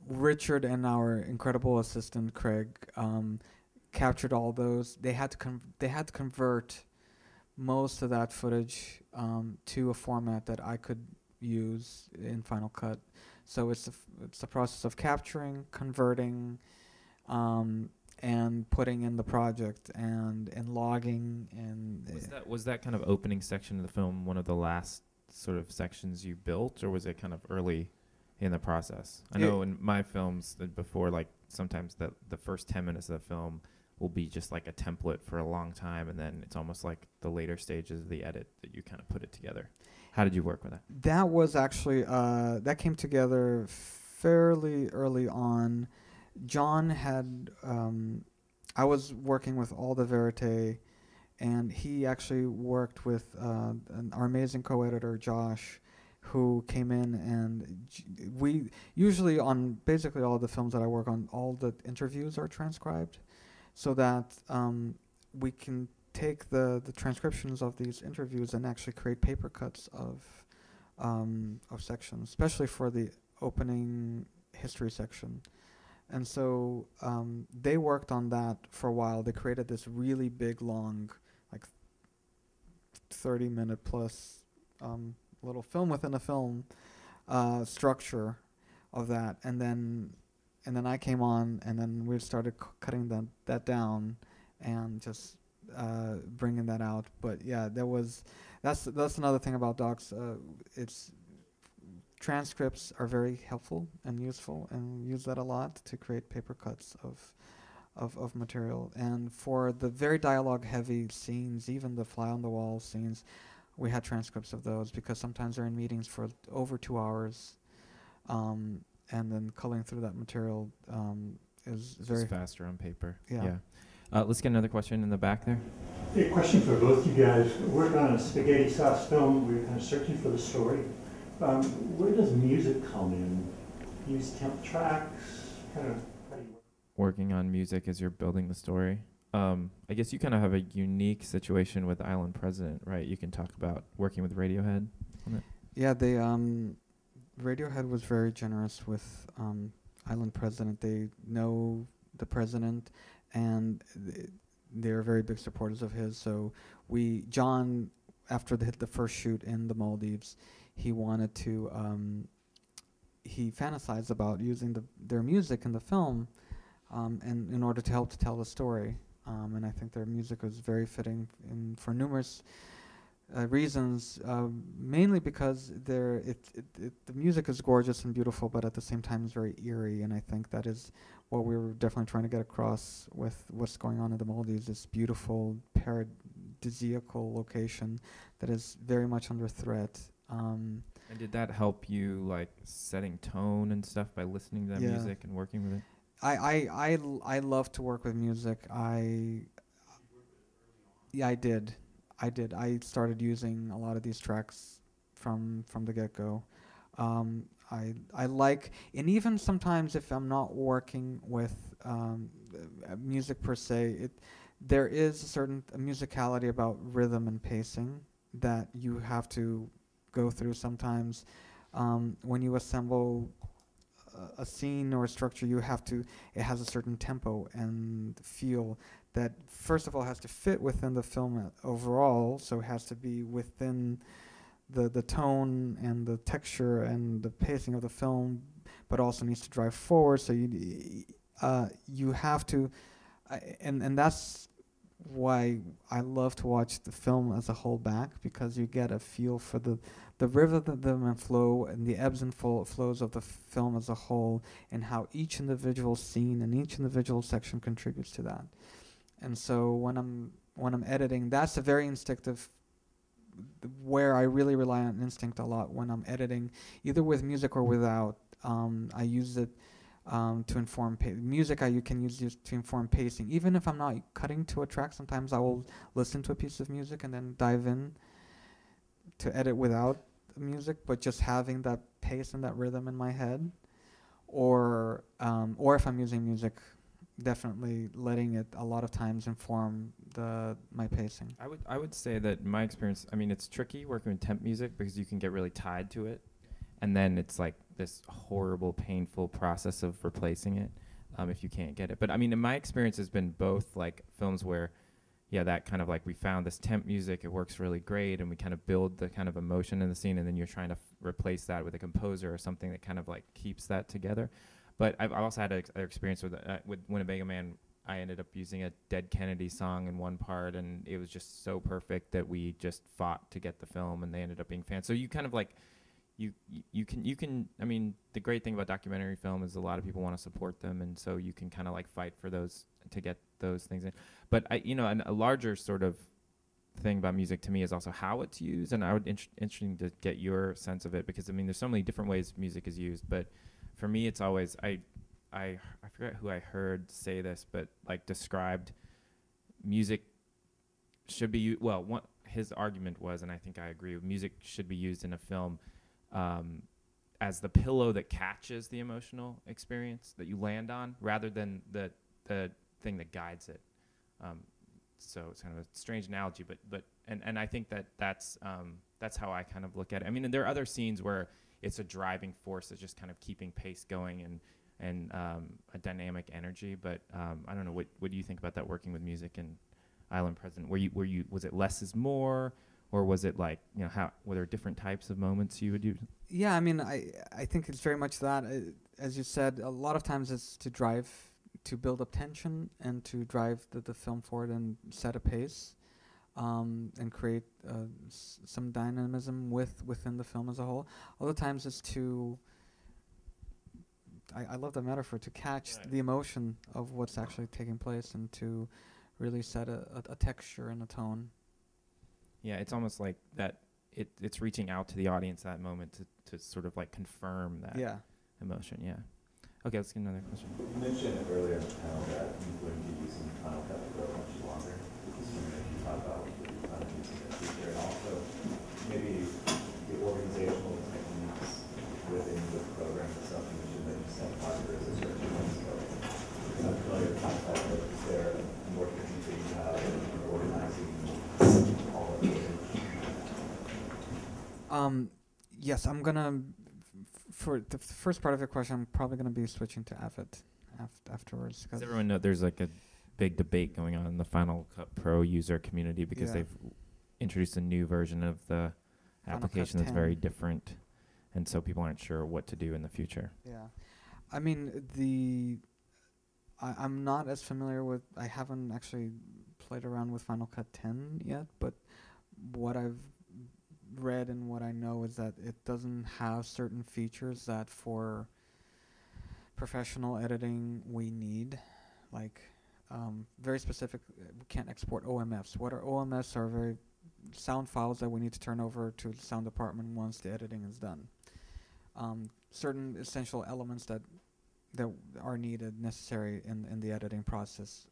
Richard and our incredible assistant Craig captured all those. They had to convert most of that footage to a format that I could use in Final Cut. So it's the process of capturing, converting, and putting in the project and logging. And was that kind of opening section of the film one of the last sort of sections you built, or was it kind of early in the process? I know in my films before, like sometimes the first 10 minutes of the film will be just like a template for a long time, and then it's almost like the later stages of the edit that you kind of put it together. How did you work with that? That was actually that came together fairly early on. John had I was working with All the Verite, and he actually worked with our amazing co-editor Josh, who came in, and we usually on basically all the films that I work on, all the interviews are transcribed, so that we can take the transcriptions of these interviews and actually create paper cuts of sections, especially for the opening history section. And so they worked on that for a while. They created this really big, long, like 30-minute plus little film within a film structure of that, and then I came on, and then we started cutting that down and just bringing that out. But yeah, that's another thing about docs. It's transcripts are very helpful and useful, and use that a lot to create paper cuts of material. And for the very dialogue heavy scenes, even the fly on the wall scenes, we had transcripts of those, because sometimes they're in meetings for over 2 hours, and then culling through that material is very faster on paper. Yeah. Let's get another question in the back there. A question for both you guys. Working on a spaghetti sauce film, we were kind of searching for the story. Where does music come in? Use temp tracks? Kind of how do you work? Working on music as you're building the story. I guess you kind of have a unique situation with Island President, right? You can talk about working with Radiohead on it. Yeah, they Radiohead was very generous with Island President. They know the president, and they're very big supporters of his. So John, after the first shoot in the Maldives, he wanted to, he fantasized about using their music in the film, and in order to help to tell the story. And I think their music was very fitting for numerous reasons, mainly because the music is gorgeous and beautiful, but at the same time it's very eerie, and I think that is what we were definitely trying to get across with what's going on in the Maldives, this beautiful paradisiacal location that is very much under threat. And did that help you, like, setting tone and stuff by listening to that music and working with it? I love to work with music. I did. I started using a lot of these tracks from the get-go. I like, and even sometimes if I'm not working with music per se, there is a certain musicality about rhythm and pacing that you have to go through sometimes when you assemble a scene or a structure, it has a certain tempo and feel that first of all has to fit within the film overall, so it has to be within the tone and the texture and the pacing of the film, but also needs to drive forward. So you have to, and that's why I love to watch the film as a whole back, because you get a feel for the rhythm and flow and the ebbs and flows of the film as a whole, and how each individual scene and each individual section contributes to that. And so when I'm editing, that's a very instinctive, where I really rely on instinct a lot when I'm editing, either with music or without. I use it to inform music. You can use it to inform pacing. Even if I'm not cutting to a track, sometimes I will listen to a piece of music and then dive in to edit without music, but just having that pace and that rhythm in my head. Or if I'm using music, definitely letting it a lot of times inform my pacing. I would say that in my experience, I mean, it's tricky working with temp music because you can get really tied to it, and then it's like this horrible, painful process of replacing it if you can't get it. But I mean, in my experience, has been both like films where, yeah, that kind of like we found this temp music, it works really great, and we kind of build the kind of emotion in the scene, and then you're trying to replace that with a composer or something that kind of like keeps that together. But I've also had an experience with Winnebago Man. I ended up using a Dead Kennedy song in one part, and it was just so perfect that we just fought to get the film, and they ended up being fans. So you kind of like, you can. I mean, the great thing about documentary film is a lot of people want to support them, and so you can kind of like fight for those to get those things in. But a larger sort of thing about music to me is also how it's used, and I would interesting to get your sense of it, because I mean, there's so many different ways music is used, but for me, it's always I forget who I heard say this, but like described music should be his argument was, and I think I agree, music should be used in a film as the pillow that catches the emotional experience that you land on, rather than the thing that guides it. So it's kind of a strange analogy, but I think that's how I kind of look at it. I mean, and there are other scenes where it's a driving force that's just kind of keeping pace going and a dynamic energy. But I don't know, what do you think about that, working with music and Island President? Was it less is more, or was it like, were there different types of moments you would use? Yeah, I mean, I think it's very much that. As you said, a lot of times it's to build up tension and to drive the film forward and set a pace. And create some dynamism within the film as a whole. Other times it's I love the metaphor, to catch the emotion of what's actually taking place and to really set a texture and a tone. Yeah, it's almost like that. It's reaching out to the audience that moment to sort of like confirm that emotion. Yeah. Okay, let's get another question. You mentioned earlier in the panel that you wouldn't be using Final Cut for much longer. If you talk about what you plan on using in the future, and also maybe the organizational techniques within the program itself. You mentioned that you sent Harvard as a search engine. So I'm familiar with Final Cut, but is there more techniques that you have in organizing all of the footage? Yes, I'm gonna. For the first part of your question, I'm probably going to be switching to Avid afterwards. Does everyone know there's like a big debate going on in the Final Cut Pro user community because they've introduced a new version of the application that's very different, and so people aren't sure what to do in the future. Yeah. I mean, I'm not as familiar with, I haven't actually played around with Final Cut 10 yet, but what I've read and what I know is that it doesn't have certain features that for professional editing we need, like very specific. We can't export OMFs. What are OMFs? Are very sound files that we need to turn over to the sound department once the editing is done. Certain essential elements that are necessary in the editing process.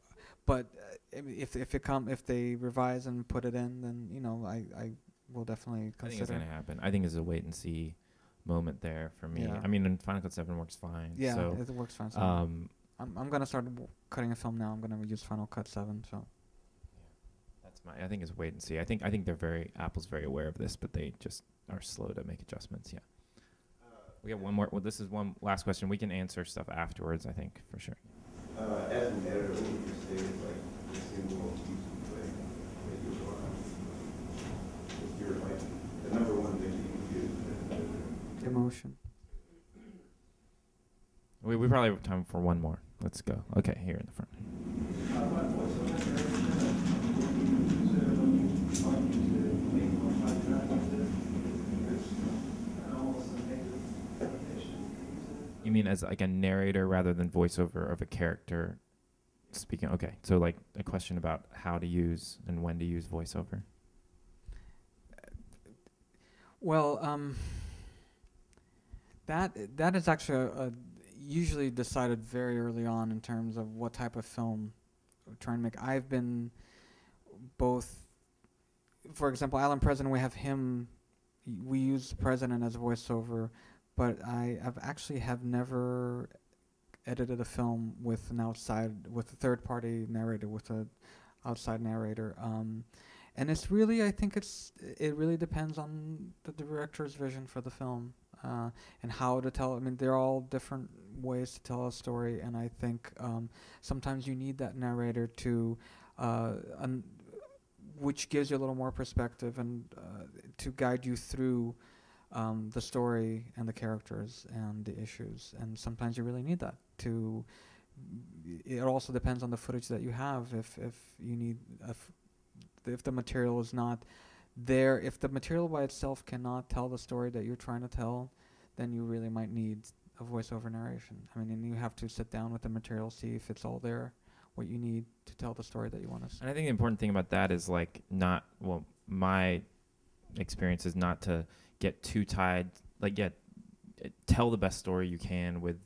But if they revise and put it in, then I will definitely consider. I think it's going to happen. I think it's a wait and see moment there for me. Yeah. I mean, Final Cut 7 works fine. Yeah, so, it works fine. So I'm going to start cutting a film now. I'm going to use Final Cut 7. So. Yeah, I think it's wait and see. I think Apple's very aware of this, but they just are slow to make adjustments. Yeah. We have one more. Well, this is one last question. We can answer stuff afterwards, I think, for sure. As an editor, what would you say is like the single piece of play that you work on? If you're like the number one thing that you can do as an editor? Emotion. We probably have time for one more. Let's go. Okay, here in the front. What voiceover narration use when you want to make one like that? It's almost a negative connotation. You mean as like a narrator rather than voiceover of a character speaking? Okay, so like a question about how to use and when to use voiceover. Well, that is actually usually decided very early on in terms of what type of film we're trying to make. I've been both, for example, Alan President, we have him, we use the President as voiceover, but have never edited a film with an outside, with a third party narrator, with a outside narrator. And it's really, I think it really depends on the director's vision for the film. And how to tell. I mean, they're all different ways to tell a story, and I think sometimes you need that narrator to, which gives you a little more perspective and to guide you through the story and the characters and the issues. And sometimes you really need that. It also depends on the footage that you have. If you need, if the material is not there, if the material by itself cannot tell the story that you're trying to tell, then you really might need a voiceover narration. I mean, and you have to sit down with the material, see if it's all there, what you need to tell the story that you want to say. And I think the important thing about that is like my experience is not to get too tied, tell the best story you can with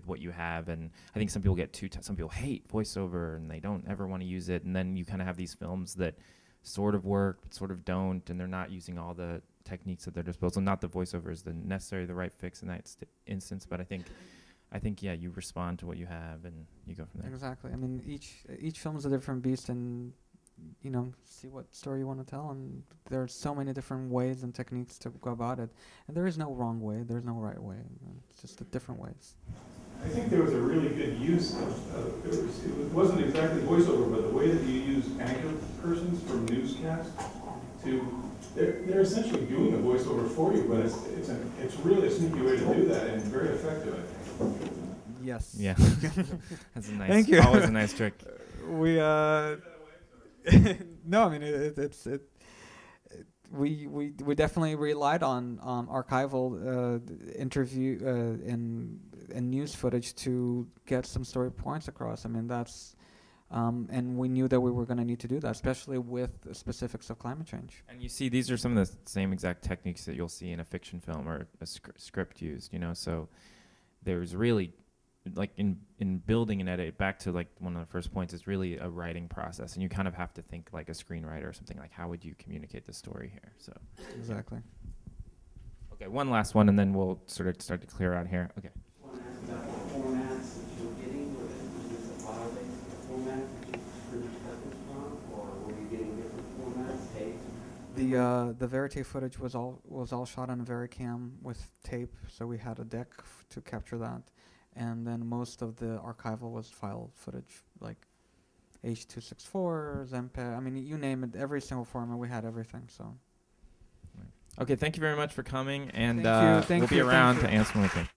what you have. And I think some people get some people hate voiceover and they don't ever want to use it. And then you kind of have these films that sort of work, but sort of don't, and they're not using all the techniques at their disposal. Not that voiceover is the right fix in that instance, but I think yeah, you respond to what you have and you go from there. Exactly. I mean, each film is a different beast, and see what story you want to tell, and there are so many different ways and techniques to go about it, and there is no wrong way, there's no right way. It's just the different ways. I think there was a really good use of it wasn't exactly voiceover, but the way that you use anchor persons from newscasts they're essentially doing a voiceover for you, but it's really a sneaky way to do that and very effective, I think. Yes. Yeah. That's a nice. Thank you. Always a nice trick. We no, I mean we definitely relied on archival interview and news footage to get some story points across. I mean, that's and we knew that we were going to need to do that, especially with the specifics of climate change. And you see, these are some of the same exact techniques that you'll see in a fiction film or a script used. So there's really, like in building an edit, back to like one of the first points, is really a writing process, and you kind of have to think like a screenwriter or something, like how would you communicate the story here. So exactly. Okay, one last one, and then we'll sort of start to clear out here. Okay. I want to ask about the formats that you were getting. Was this a file-based format that you produced records from, or were you getting different formats, tape? The Verite footage was all shot on a Vericam with tape, so we had a deck to capture that. And then most of the archival was file footage, like H.264, MPEG. I mean, you name it, every single format, we had everything. So. Okay, thank you very much for coming, and Thank you. we'll be around to answer more questions.